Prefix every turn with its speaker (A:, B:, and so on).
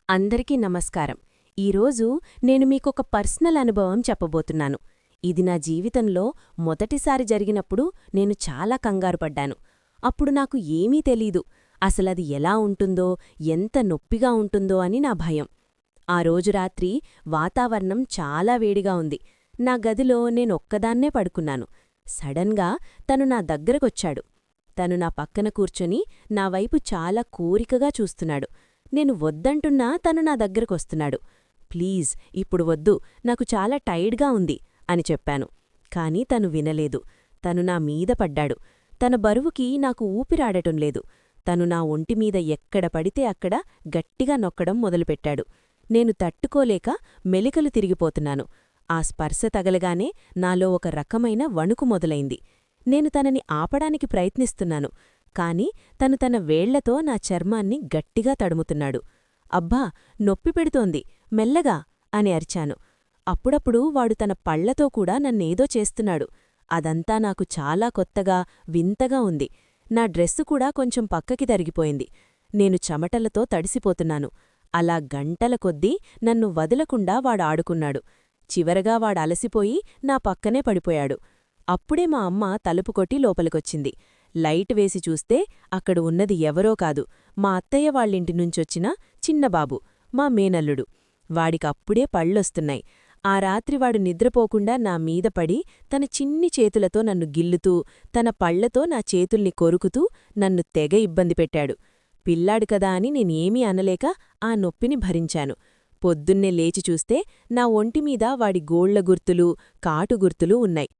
A: అందరికీ నమస్కారం. ఈరోజు నేను మీకొక పర్సనల్ అనుభవం చెప్పబోతున్నాను. ఇది నా జీవితంలో మొదటిసారి జరిగినప్పుడు నేను చాలా కంగారుపడ్డాను. అప్పుడు నాకు ఏమీ తెలీదు. అసలది ఎలా ఉంటుందో, ఎంత నొప్పిగా ఉంటుందో అని నా భయం. ఆ రోజు రాత్రి వాతావరణం చాలా వేడిగా ఉంది. నా గదిలో నేనొక్కదాన్నే పడుకున్నాను. సడన్గా తను నా దగ్గరకొచ్చాడు. తను నా పక్కన కూర్చొని నా వైపు చాలా కోరికగా చూస్తున్నాడు. నేను వద్దంటున్నా తను నా దగ్గరకొస్తున్నాడు. ప్లీజ్ ఇప్పుడు వద్దు, నాకు చాలా టైర్డ్గా ఉంది అని చెప్పాను. కాని తను వినలేదు. తను నా మీద పడ్డాడు. తన బరువుకి నాకు ఊపిరాడటం లేదు. తను నా ఒంటిమీద ఎక్కడ పడితే అక్కడ గట్టిగా నొక్కడం మొదలుపెట్టాడు. నేను తట్టుకోలేక మెలికలు తిరిగిపోతున్నాను. ఆ స్పర్శ తగలగానే నాలో ఒక రకమైన వణుకు మొదలైంది. నేను తనని ఆపడానికి ప్రయత్నిస్తున్నాను. కాని తను తన వేళ్లతో నా చర్మాన్ని గట్టిగా తడుముతున్నాడు. అబ్బా, నొప్పి పెడుతోంది, మెల్లగా అని అరిచాను. అప్పుడప్పుడు వాడు తన పళ్లతో కూడా నన్నేదో చేస్తున్నాడు. అదంతా నాకు చాలా కొత్తగా, వింతగా ఉంది. నా డ్రెస్సు కూడా కొంచెం పక్కకి తరిగిపోయింది. నేను చెమటలతో తడిసిపోతున్నాను. అలా గంటల కొద్దీ నన్ను వదలకుండా వాడాడుకున్నాడు. చివరగా వాడలసిపోయి నా పక్కనే పడిపోయాడు. అప్పుడే మా అమ్మ తలుపు కొట్టి లోపలికొచ్చింది. లైట్ వేసి చూస్తే అక్కడ ఉన్నది ఎవరో కాదు, మా అత్తయ్య వాళ్ళింటినుంచొచ్చిన చిన్నబాబు, మా మేనల్లుడు. వాడికప్పుడే పళ్ళొస్తున్నాయి. ఆ రాత్రి వాడు నిద్రపోకుండా నా మీద పడి తన చిన్ని చేతులతో నన్ను గిల్లుతూ, తన పళ్లతో నా చేతుల్ని కొరుకుతూ నన్ను తెగ ఇబ్బంది పెట్టాడు. పిల్లాడు కదా అని నేనేమీ అనలేక ఆ నొప్పిని భరించాను. పొద్దున్నే లేచి చూస్తే నా ఒంటిమీద వాడి గోళ్ల గుర్తులు, కాటు గుర్తులు ఉన్నాయి.